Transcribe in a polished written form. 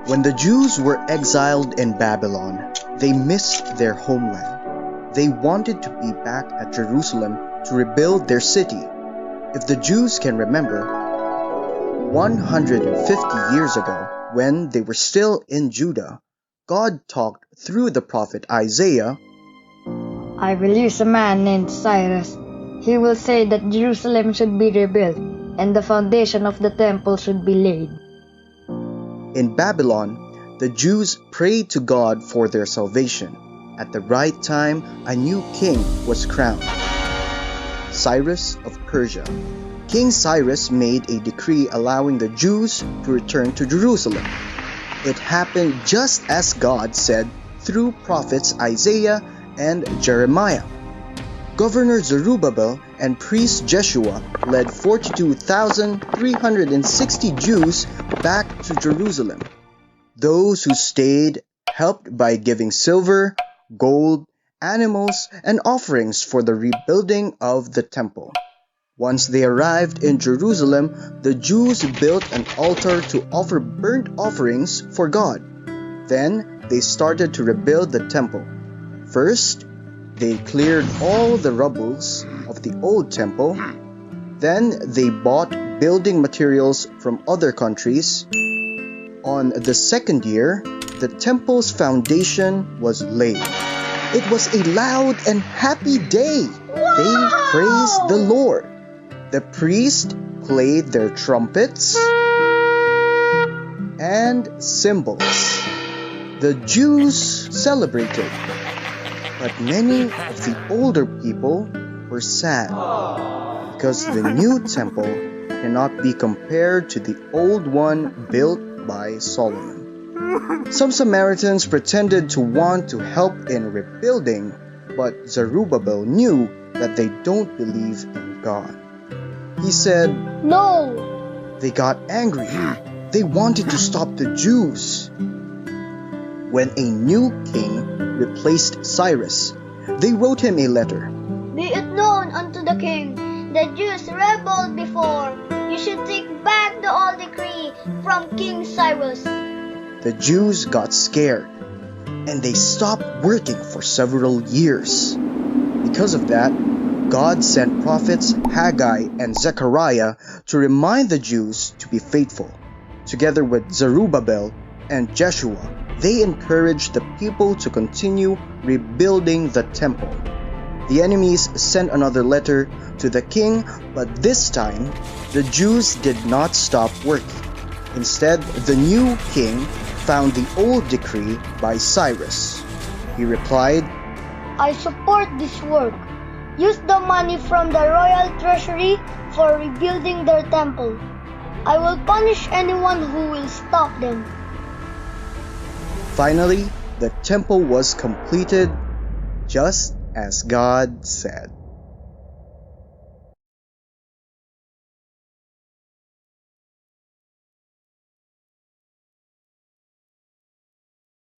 When the Jews were exiled in Babylon, they missed their homeland. They wanted to be back at Jerusalem to rebuild their city. If the Jews can remember, 150 years ago, when they were still in Judah, God talked through the prophet Isaiah. I will use a man named Cyrus. He will say that Jerusalem should be rebuilt and the foundation of the temple should be laid. In Babylon, the Jews prayed to God for their salvation. At the right time, a new king was crowned, Cyrus of Persia. King Cyrus made a decree allowing the Jews to return to Jerusalem. It happened just as God said through prophets Isaiah and Jeremiah. Governor Zerubbabel and priest Jeshua led 42,360 Jews back to Jerusalem. Those who stayed helped by giving silver, gold, animals, and offerings for the rebuilding of the temple. Once they arrived in Jerusalem, the Jews built an altar to offer burnt offerings for God. Then they started to rebuild the temple. First, they cleared all the rubbles of the old temple. Then they bought building materials from other countries. On the second year, the temple's foundation was laid. It was a loud and happy day. They praised the Lord. The priests played their trumpets and cymbals. The Jews celebrated. But many of the older people were sad because the new temple cannot be compared to the old one built by Solomon. Some Samaritans pretended to want to help in rebuilding, but Zerubbabel knew that they don't believe in God. He said, No! They got angry. They wanted to stop the Jews. When a new king replaced Cyrus, they wrote him a letter. Be it known unto the king, the Jews rebelled before. You should take back the old decree from King Cyrus. The Jews got scared, and they stopped working for several years. Because of that, God sent prophets Haggai and Zechariah to remind the Jews to be faithful. Together with Zerubbabel and Jeshua, they encouraged the people to continue rebuilding the temple. The enemies sent another letter to the king, but this time, the Jews did not stop working. Instead, the new king found the old decree by Cyrus. He replied, I support this work. Use the money from the royal treasury for rebuilding their temple. I will punish anyone who will stop them. Finally, the temple was completed just as God said.